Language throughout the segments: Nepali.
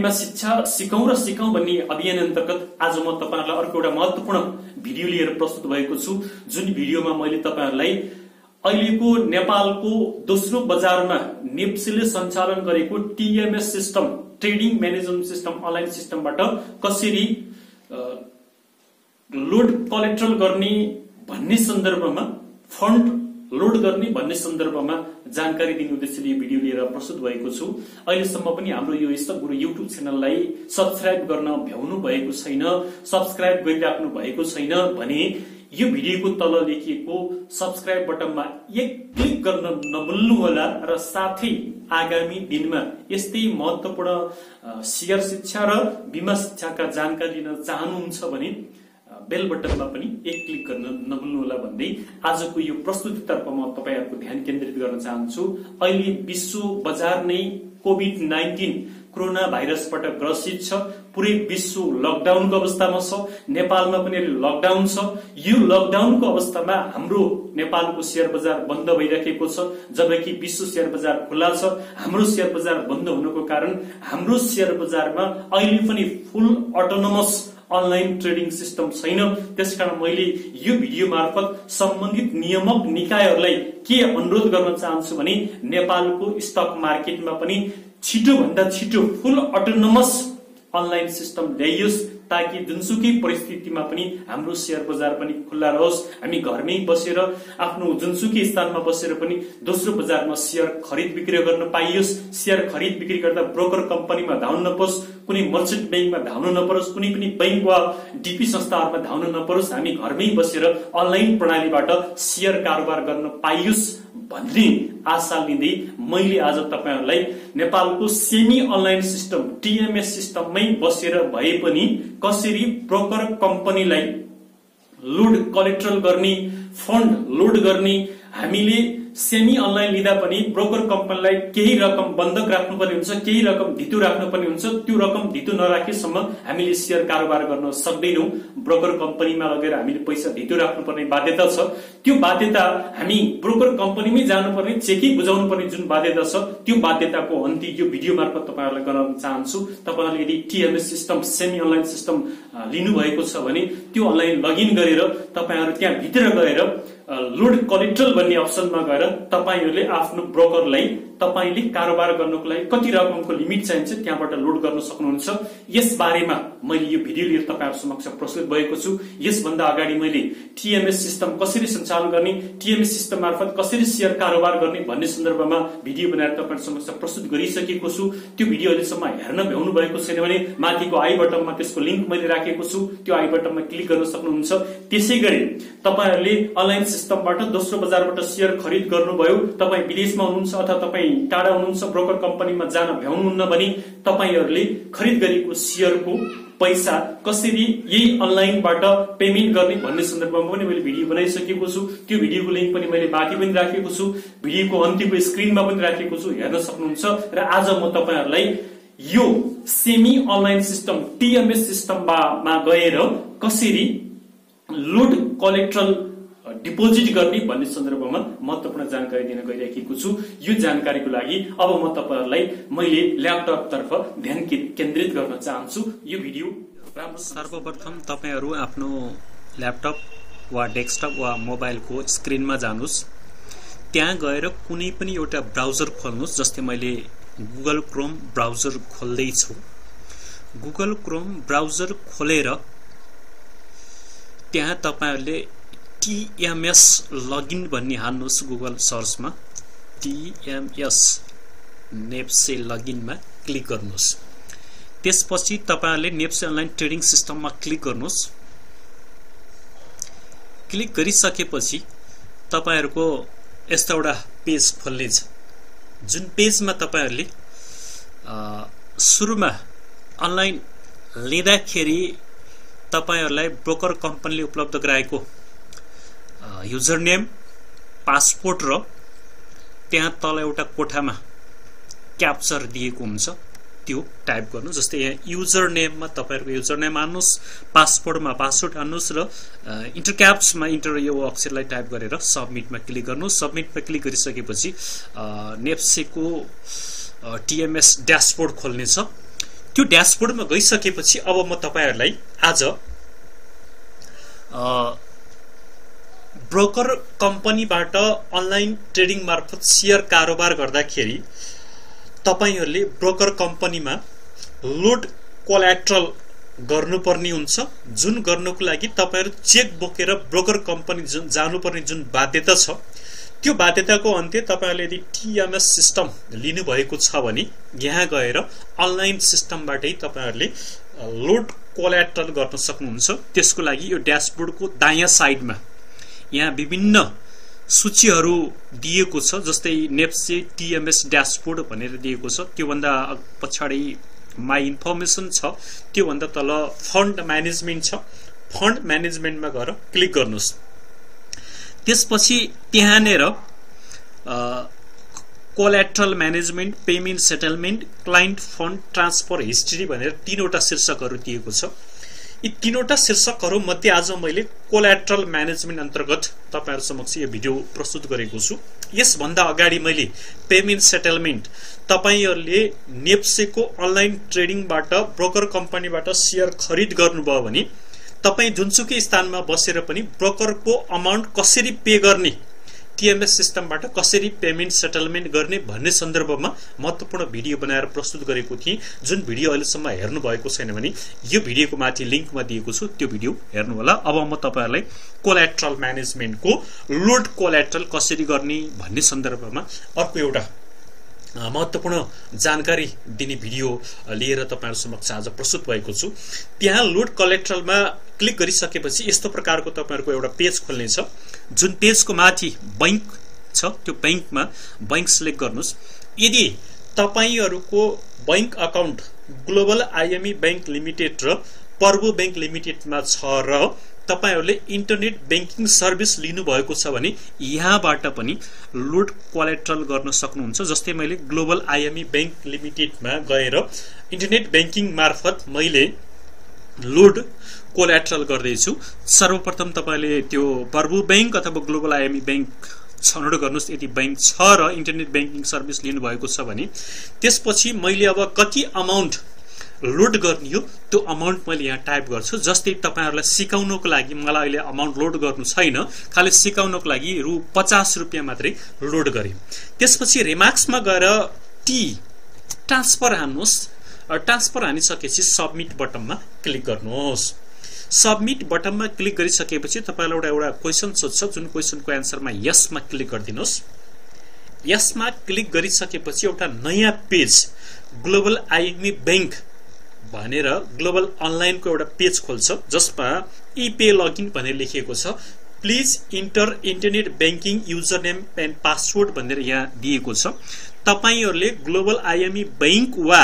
बिमा शिक्षा सिकौं र सिकौं भन्ने अभियान अन्तर्गत आज म तपाईहरुलाई अर्को एउटा महत्त्वपूर्ण भिडियो लिएर प्रस्तुत भएको छु। जुन भिडियोमा मैले तपाईहरुलाई अहिलेको नेपालको दोस्रो बजारमा नेप्सीले सञ्चालन गरेको TMS system, trading management system, online सिस्टमबाट कसरी लोड कोलाटरल गर्ने भन्ने सन्दर्भमा, फन्ड लोड गर्ने भन्ने सन्दर्भमा जानकारी दिने उद्देश्यले यो भिडियो लिएर प्रस्तुत भएको छु। अहिलेसम्म पनि हाम्रो यो गुरु युट्युब च्यानललाई सब्स्क्राइब गर्न भ्याउनु भएको छैन, सब्स्क्राइब गरिराख्नु भएको छैन भने यो भिडियोको तल लेखिएको सब्स्क्राइब बटनमा एक क्लिक गर्न नभुल्नु होला र साथै आगामी दिनमा यस्तै महत्त्वपूर्ण शेयर शिक्षा र बीमा शिक्षाका जानकारी लिन चाहनुहुन्छ भने बेल बटनमा पनि एक क्लिक गर्न नभुल्नु होला भन्दै आजको यो प्रस्तुतितर्फ म तपाईहरुको ध्यान केन्द्रित गर्न चाहन्छु। अहिले विश्व बजार नै कोभिड-19 कोरोना भाइरसबाट ग्रसित छ। पुरै विश्व लकडाउनको अवस्थामा छ। नेपालमा पनि अहिले लकडाउन छ। यो लकडाउनको अवस्थामा हाम्रो नेपालको शेयर बजार बन्द भइरहेको छ, जबकि विश्व शेयर बजार खुला छ। हाम्रो शेयर बजार बन्द हुनुको कारण हाम्रो शेयर बजारमा अहिले पनि फुल अटोनोमस अनलाइन ट्रेडिङ सिस्टम छैन। त्यसकारण मैले यो भिडियो मार्फत सम्बन्धित नियामक निकायहरूलाई के अनुरोध गर्न चाहन्छु भने नेपालको स्टक मार्केटमा पनि छिटो भन्दा छिटो फुल अटोनोमस अनलाइन सिस्टम ल्याइयोस्, ताकि जुनसुकै परिस्थितिमा पनि हाम्रो शेयर बजार पनि खुल्ला रहोस्। हामी घरमै बसेर आफ्नो जुनसुकै स्थानमा बसेर पनि दोस्रो बजारमा शेयर खरिद बिक्री गर्न पाइयोस्। शेयर खरिद बिक्री गर्दा ब्रोकर कम्पनीमा धाउन नपरोस्, कुनै मर्चेन्ट बैंकमा धाउन नपरोस्, कुनै पनि बैंक वा डीपी संस्थाहरुमा धाउन नपरोस्। हामी घरमै बसेर अनलाइन प्रणालीबाट शेयर कारोबार गर्न पाइयोस् भन्ने आशा लिँदै मैले आज तपाईहरुलाई नेपालको सेमी अनलाइन सिस्टम टीएमएस सिस्टममै बसेर भए पनि कसरी ब्रोकर कम्पनीलाई लोड कोलाटरल गर्ने, फन्ड लोड गर्ने, हामीले सेमी अनलाइन लिँदा पनि ब्रोकर कम्पनीलाई केही रकम बन्धक राख्नुपर्ने हुन्छ, केही रकम धितो राख्नुपर्ने हुन्छ। त्यो रकम धितो नराखेसम्म हामीले शेयर कारोबार गर्न सक्दैनौं। ब्रोकर कम्पनीमा लगेर हामीले पैसा धितो राख्नुपर्ने बाध्यता छ। त्यो बाध्यता हामी ब्रोकर कम्पनीमै जानुपर्ने, चेकै बुझाउनु पर्ने जुन बाध्यता छ, त्यो बाध्यताको अन्त्य यो भिडियो मार्फत तपाईहरुलाई गराउन चाहन्छु। तपाईहरुले यदि TMS system, semi online system लिनु भएको छ भने त्यो अनलाइन लगइन गरेर तपाईहरु त्यहाँ भित्र गएर लोड कोलाटरल भन्ने अप्सनमा गएर तपाईहरुले आफ्नो ब्रोकरलाई तपाईले कारोबार गर्नको लागि कति रकमको लिमिट चाहिन्छ त्यहाँबाट लोड गर्न सक्नुहुन्छ। यस बारेमा मैले यो भिडियो लिएर तपाईहरु समक्ष प्रस्तुत भएको छु। यसभन्दा अगाडि मैले टीएमएस सिस्टम कसरी सञ्चालन गर्ने, टीएमएस सिस्टम मार्फत कसरी शेयर कारोबार गर्ने भन्ने सन्दर्भमा भिडियो बनाएर तपाईहरु समक्ष प्रस्तुत गरिसकेको छु। त्यो भिडियो अहिलेसम्म हेर्न भ्याउनु भएको छैन भने माथिको आई बटनमा त्यसको लिंक मैले राखेको छु, त्यो आई बटनमा क्लिक गर्न सक्नुहुन्छ। त्यसैगरी तपाईहरुले अनलाइन सिस्टमबाट दोस्रो बजारबाट शेयर खरिद गर्नुभयो, तपाई विदेशमा हुनुहुन्छ अथवा तपाई टाढा हुनुहुन्छ, ब्रोकर कम्पनीमा जान भ्याउनुहुन्न भने तपाईहरुले खरिद गरेको शेयरको पैसा कसरी यही अनलाइनबाट पेमेन्ट गर्ने भन्ने सन्दर्भमा पनि मैले भिडियो बनाइसकेको छु। त्यो भिडियोको लिंक पनि मैले माथि पनि राखेको छु, भिडियोको अन्त्यको स्क्रिनमा पनि राखेको छु, हेर्न सक्नुहुन्छ। र आज म तपाईहरुलाई यो सेमी अनलाइन सिस्टम टीएमएस सिस्टममा गएर कसरी लोड कोलाटरल डिपोजिट गर्ने भन्ने सन्दर्भमा महत्त्वपूर्ण जानकारी दिन गइरहेको छु। यो जानकारीको लागि अब म तपाईहरुलाई मैले ल्यापटप तर्फ ध्यान केन्द्रित गर्न चाहन्छु। यो भिडियो सर्वप्रथम तपाईहरु आफ्नो ल्यापटप वा डेस्कटप वा मोबाइलको स्क्रिनमा जानुस्। त्यहाँ गएर कुनै पनि एउटा ब्राउजर खोल्नुस्। जस्तै मैले गुगल क्रोम ब्राउजर खोल्दै छु। गुगल क्रोम ब्राउजर खोलेर त्यहाँ तपाईहरुले टीएमएस लगइन भन्ने हाल्नुस् गुगल सर्चमा। टीएमएस नेप्से लगइनमा क्लिक गर्नुस्। त्यसपछि तपाईहरुले नेप्से अनलाइन ट्रेडिङ सिस्टममा क्लिक गर्नुस्। क्लिक गरिसकेपछि तपाईहरुको यस्तो एउटा पेज खोल्नेछ, जुन पेजमा तपाईहरुले सुरुमा अनलाइन लिँदाखेरि तपाईहरुलाई ब्रोकर कम्पनीले उपलब्ध गराएको युजर नेम, पासपोर्ट र त्यहाँ तल एउटा कोठामा क्याप्चर दिएको हुन्छ, त्यो टाइप गर्नु। जस्तै यहाँ युजर नेममा तपाईहरुको युजर नेम हाल्नुस्, पासपोर्टमा पासवर्ड हाल्नुस् र इन्टर क्याप्समा इन्टर यो अक्षरलाई टाइप गरेर सबमिटमा क्लिक गर्नुस्। सबमिटमा क्लिक गरिसकेपछि नेप्सेको टीएमएस ड्याशबोर्ड खोल्नेछ। त्यो ड्याशबोर्डमा गइसकेपछि अब म तपाईहरुलाई आज ब्रोकर कम्पनीबाट अनलाइन ट्रेडिङ मार्फत शेयर कारोबार गर्दाखेरि तपाईहरुले ब्रोकर कम्पनीमा लोड कोल्याट्रल गर्नुपर्ने हुन्छ, जुन गर्नको लागि तपाईहरु चेक बोकेर ब्रोकर कम्पनी जानुपर्ने जुन बाध्यता छ, त्यो बाध्यताको अन्त्य तपाईहरुले यदि टीएमएस सिस्टम लिनु भएको छ भने यहाँ गएर अनलाइन सिस्टमबाटै तपाईहरुले लोड कोल्याट्रल गर्न सक्नुहुन्छ। त्यसको लागि यो ड्याशबोर्डको दायाँ साइडमा यहाँ विभिन्न सूचीहरू दिएको छ, जस्तै नेप्से टीएमएस ड्याशबोर्ड भनेर दिएको छ। त्यो भन्दा पछाडी माई इन्फर्मेसन छ, त्यो भन्दा तल फन्ड म्यानेजमेन्ट छ। फन्ड म्यानेजमेन्टमा गएर क्लिक गर्नुस्। त्यसपछि त्यहाँनेर collateral management, payment settlement, client fund transfer history भनेर तीनवटा शीर्षकहरू दिएको छ। यी तीनवटा शीर्षकहरू मध्ये आज मैले कोल्याट्रल म्यानेजमेन्ट अन्तर्गत तपाईहरु समक्ष यो भिडियो प्रस्तुत गरेको छु। यसभन्दा अगाडि मैले पेमेन्ट सेटलमेन्ट, तपाईहरुले नेप्सेको अनलाइन ट्रेडिङबाट ब्रोकर कम्पनीबाट शेयर खरिद गर्नुभयो भने तपाई जुनसुकै स्थानमा बसेर पनि ब्रोकरको अमाउन्ट कसरी पे गर्ने, टीएमएस सिस्टमबाट कसरी पेमेन्ट सेटलमेन्ट गर्ने भन्ने सन्दर्भमा महत्त्वपूर्ण भिडियो बनाएर प्रस्तुत गरेको थिएँ। जुन भिडियो अहिलेसम्म हेर्नु भएको छैन भने यो भिडियोको माथि लिंकमा दिएको छु, त्यो भिडियो हेर्नु होला। अब म तपाईहरुलाई कोल्याट्रल म्यानेजमेन्टको लोड कोल्याट्रल कसरी गर्ने भन्ने सन्दर्भमा अर्को एउटा महत्त्वपूर्ण जानकारी दिने भिडियो लिएर तपाईहरु समक्ष आज प्रस्तुत भएको छु। त्यहाँ लोड कोल्याट्रलमा क्लिक गरिसकेपछि यस्तो प्रकारको तपाईहरुको एउटा पेज खोल्ने छ, जुन पेजको माथि बैंक छ। त्यो बैंकमा बैंक सिलेक्ट गर्नुस्। यदि तपाईहरुको bank account global IME bank limited र पर्वो बैंक लिमिटेडमा छ र तपाईहरुले इन्टरनेट बैंकिङ सर्भिस लिनु भएको छ भने यहाँबाट पनि लोड कोल्याट्रल गर्न सक्नुहुन्छ। जस्तै मैले ग्लोबल आईएमई बैंक लिमिटेडमा गएर इन्टरनेट बैंकिङ मार्फत मैले लोड कोल्याट्रल गर्दैछु। सर्वप्रथम तपाईले त्यो पर्वो बैंक अथवा ग्लोबल आईएमई बैंक छनौट गर्नुस् यदि बैंक छ र इन्टरनेट बैंकिङ सर्भिस लिनु भएको छ भने। त्यसपछि मैले अब कति अमाउन्ट लोड गर्ने हो त्यो अमाउन्ट मैले यहाँ टाइप गर्छु। जस्तै तपाईहरुलाई सिकाउनको लागि मलाई अहिले अमाउन्ट लोड गर्नु छैन, खाली सिकाउनको लागि रु 50 रुपैयाँ मात्रै लोड गरे। त्यसपछि रिमार्क्समा गएर टी ट्रान्सफर हान्नुस्। ट्रान्सफर हानिसकेपछि सबमिट बटनमा क्लिक गर्नुहोस्। सबमिट बटनमा क्लिक गरिसकेपछि तपाईलाई एउटा क्वेशन सोध्छ, जुन क्वेशनको एन्सरमा यसमा क्लिक गरिदिनुस्। यसमा क्लिक गरिसकेपछि एउटा नयाँ पेज ग्लोबल आईएमई बैंक भनेर ग्लोबल अनलाइनको एउटा पेज खोल्छ, जसमा इपे लगइन भनेर लेखिएको छ। Please enter internet banking user name and password भनेर यहाँ दिएको छ। तपाईहरुले ग्लोबल आईएमई बैंक वा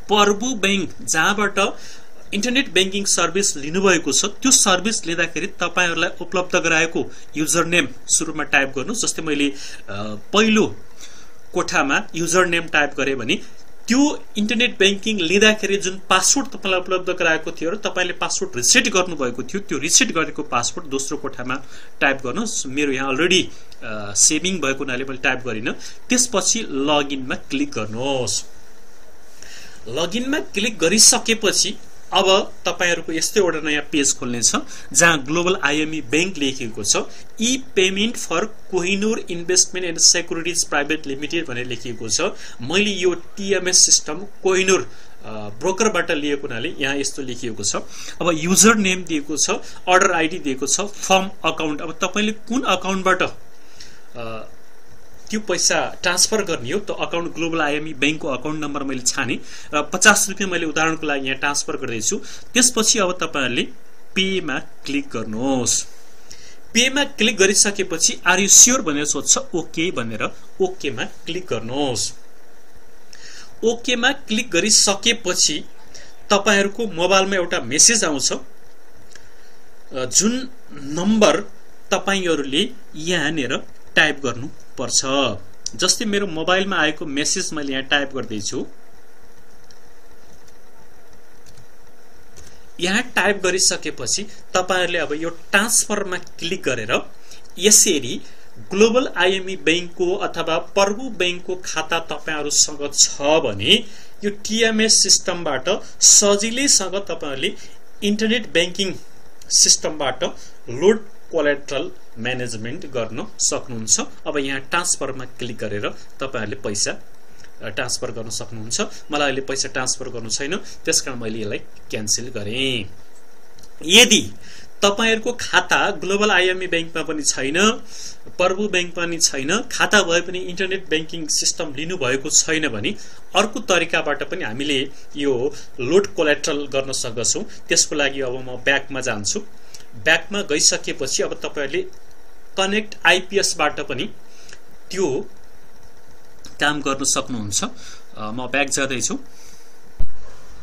पर्वो बैंक जहाँबाट इन्टरनेट बैंकिङ सर्भिस लिनुभएको छ त्यो सर्भिस लिँदाखेरि तपाईहरुलाई उपलब्ध गराएको युजर नेम सुरुमा टाइप गर्नुस्। जस्तै मैले पहिलो कोठामा युजर नेम टाइप गरे भने त्यो इन्टरनेट बैंकिङ लिँदाखेरि जुन पासवर्ड तपाईलाई उपलब्ध गराएको थियो र तपाईले पासवर्ड रिसेट गर्नुभएको थियो त्यो रिसेट गरेको पासवर्ड दोस्रो कोठामा टाइप गर्नुस्। मेरो यहाँ अलरेडी सेभिङ भएको हुनाले मैले टाइप गरिन। त्यसपछि लगइनमा क्लिक गर्नुहोस्। लगइनमा क्लिक गरिसकेपछि अब तपाईहरुको यस्तो एउटा नयाँ पेज खोल्ने छ, जहाँ ग्लोबल आईएमई बैंक लेखिएको छ। E payment for Kohinoor investment and securities private limited भनेर लेखिएको छ। मैले यो टीएमएस सिस्टम कोहिनूर ब्रोकरबाट लिएको हुनाले यहाँ यस्तो लेखिएको छ। अब युजर नेम दिएको छ, अर्डर आईडी दिएको छ, फर्म अकाउन्ट। अब तपाईले कुन अकाउन्टबाट त्यो पैसा ट्रान्सफर गर्ने हो त्यो अकाउन्ट ग्लोबल आईएमई बैंकको अकाउन्ट नम्बर मैले छाने र 50 रुपैयाँ मैले उदाहरणको लागि यहाँ ट्रान्सफर गर्दैछु। त्यसपछि अब तपाईहरुले पेमा क्लिक गर्नुहोस्। पेमा क्लिक गरिसकेपछि आर यु स्योर भनेर सोध्छ, ओके भनेर ओकेमा क्लिक गर्नुहोस्। ओकेमा क्लिक गरिसकेपछि तपाईहरुको मोबाइलमा एउटा मेसेज आउँछ, जुन नम्बर तपाईहरुले यहाँनेर टाइप गर्नु पर्छ। जस्तै मेरो मोबाइलमा आएको मेसेज मैले यहाँ टाइप गर्दैछु। यहाँ टाइप गरिसकेपछि तपाईहरुले अब यो ट्रान्सफरमा क्लिक गरेर यसरी ग्लोबल आईएमई बैंकको अथवा पर्वो बैंकको खाता तपाईहरुसँग छ भने यो टिएमएस सिस्टमबाट सजिलैसँग तपाईहरुले इन्टरनेट ब्याङ्किङ सिस्टमबाट लोड कोलाट्रल म्यानेजमेन्ट गर्न सक्नुहुन्छ। अब यहाँ ट्रान्सफरमा क्लिक गरेर तपाईहरुले पैसा ट्रान्सफर गर्न सक्नुहुन्छ। मलाई अहिले पैसा ट्रान्सफर गर्नु छैन, त्यसकारण मैले यसलाई क्यान्सल गरेँ। यदि तपाईहरुको खाता ग्लोबल आइएमई बैंकमा पनि छैन, प्रभु बैंकमा पनि छैन, खाता भए पनि इन्टरनेट ब्याङ्किङ सिस्टम लिनु भएको छैन भने अर्को तरिकाबाट पनि हामीले यो लोड कोलाट्रल गर्न सक्छौं। त्यसको लागि अब म ब्याकमा जान्छु। ब्याकमा गइसकेपछि अब तपाईहरुले कनेक्ट आइपीएस बाट पनि त्यो काम गर्न सक्नुहुन्छ। म ब्याक जाँदै छु।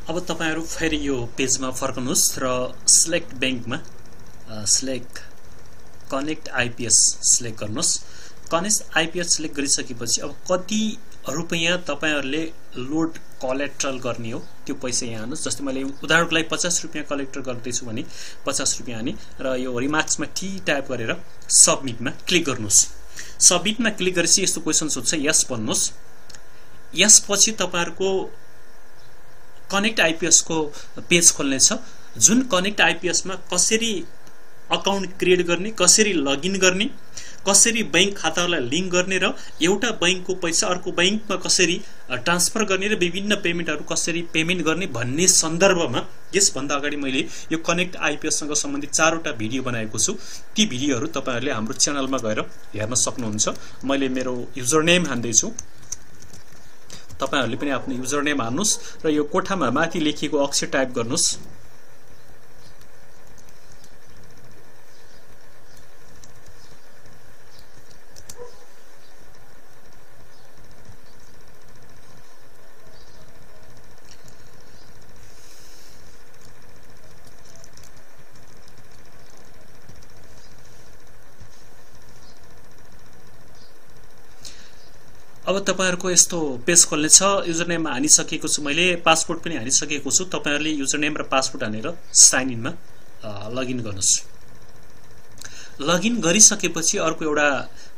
अब तपाईहरु फेरि यो पेजमा फर्कनुस् र सिलेक्ट बैंकमा सिलेक्ट कनेक्ट आइपीएस सिलेक्ट गर्नुस्। कनेक्ट आइपीएस सिलेक्ट गरिसकेपछि अब कति रुपैयाँ तपाईहरुले लोड कोलाट्रल गर्ने हो त्यो पैसा यहाँ हाल्नुस्। जस्तै मैले उदाहरणको लागि 50 रुपैयाँ कलेक्टर गर्दै छु भने 50 रुपैयाँ हाने र यो रिमार्क्समा टी टाइप गरेर सबमिटमा क्लिक गर्नुस्। सबमिटमा क्लिक गरेपछि यस्तो क्वेशन सोध्छ, यस भन्नुस्। यस पछि तपाईहरुको कनेक्ट आइपीएस को पेज खोल्ने छ। जुन कनेक्ट आइपीएस मा कसरी अकाउन्ट क्रिएट गर्ने, कसरी लगइन गर्ने, कसरी बैंक खातालाई लिंक गर्ने र एउटा बैंकको पैसा अर्को बैंकमा कसरी ट्रान्सफर गर्ने र विभिन्न पेमेन्टहरु कसरी पेमेन्ट गर्ने भन्ने सन्दर्भमा यसभन्दा अगाडि मैले यो कनेक्ट आइपीएस सँग सम्बन्धित 4 वटा भिडियो बनाएको छु। ती भिडियोहरु तपाईहरुले हाम्रो च्यानलमा गएर हेर्न सक्नुहुन्छ। मैले मेरो युजर नेम हान्दै छु। तपाईहरुले पनि आफ्नो युजर नेम हाल्नुस् र यो कोठामा माथि लेखिएको अक्षर टाइप गर्नुस्। अब तपाईहरुको यस्तो पेज खोल्ने छ। युजर नेम हानिसकेको छु मैले, पासवर्ड पनि हानिसकेको छु। तपाईहरुले युजर नेम र पासवर्ड हानेर साइन इनमा लगइन गर्नुस्। लगइन गरिसकेपछि अर्को एउटा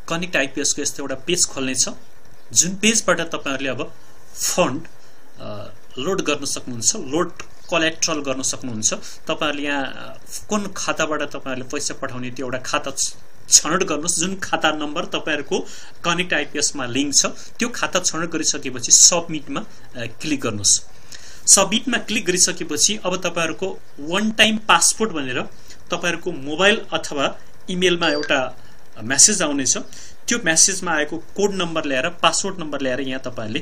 कनेक्ट आइपीएस को यस्तो एउटा पेज खोल्ने छ। जुन पेजबाट तपाईहरुले अब फन्ड लोड गर्न सक्नुहुन्छ, लोड कोलाट्रल गर्न सक्नुहुन्छ। तपाईहरुले यहाँ कुन खाताबाट तपाईहरुले पैसा पठाउने त्यो एउटा खाता छनौट गर्नुस्। जुन खाता नम्बर तपाईहरुको कनेक्ट आइपीएस मा लिंक छ त्यो खाता छनौट गरिसकेपछि सबमिटमा क्लिक गर्नुस्। सबमिटमा क्लिक गरिसकेपछि अब तपाईहरुको वन टाइम पासपोर्ट भनेर तपाईहरुको मोबाइल अथवा इमेलमा एउटा मेसेज आउनेछ। त्यो मेसेजमा आएको कोड नम्बर ल्याएर पासवर्ड नम्बर ल्याएर यहाँ तपाईहरुले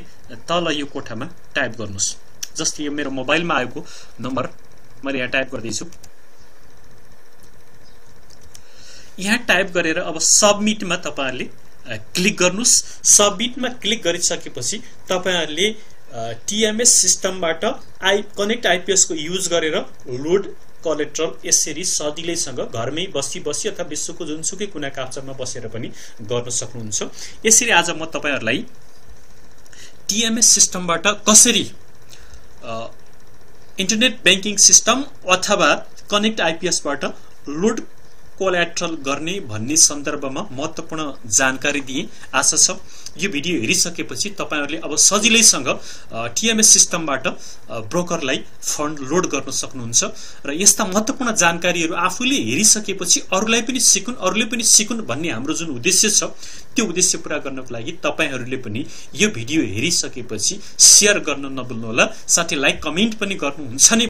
तल यो कोठामा टाइप गर्नुस्। जस्तै यो मेरो मोबाइलमा आएको नम्बर मैले यहाँ टाइप गर्दै छु। यहाँ टाइप गरेर अब सबमिटमा तपाईहरुले क्लिक गर्नुस्। सबमिटमा क्लिक गरिसकेपछि तपाईहरुले टिएमएस सिस्टमबाट कनेक्ट आइपीएस को युज गरेर लोड कोलाट्रल यसरी सजिलैसँग घरमै बसी अथवा विश्वको जुनसुकै कुना काप्चामा बसेर पनि गर्न सक्नुहुन्छ। यसरी आज म तपाईहरुलाई टिएमएस सिस्टमबाट कसरी इन्टरनेट ब्याङ्किङ सिस्टम अथवा कनेक्ट आइपीएस बाट लोड कोलाट्रल गर्ने भन्ने सन्दर्भमा महत्त्वपूर्ण जानकारी दिए। आशा छ यो भिडियो हेरिसकेपछि तपाईहरुले अब सजिलैसँग टिएमएस सिस्टमबाट ब्रोकरलाई फन्ड लोड गर्न सक्नुहुन्छ र यस्ता महत्त्वपूर्ण जानकारीहरु आफूले हेरिसकेपछि अरूलाई पनि सिकुन् भन्ने हाम्रो जुन उद्देश्य छ त्यो उद्देश्य पूरा गर्नको लागि तपाईहरुले पनि यो भिडियो हेरिसकेपछि शेयर गर्न नभुल्नुहोला। साथै लाइक कमेन्ट पनि गर्नुहुन्छ नि।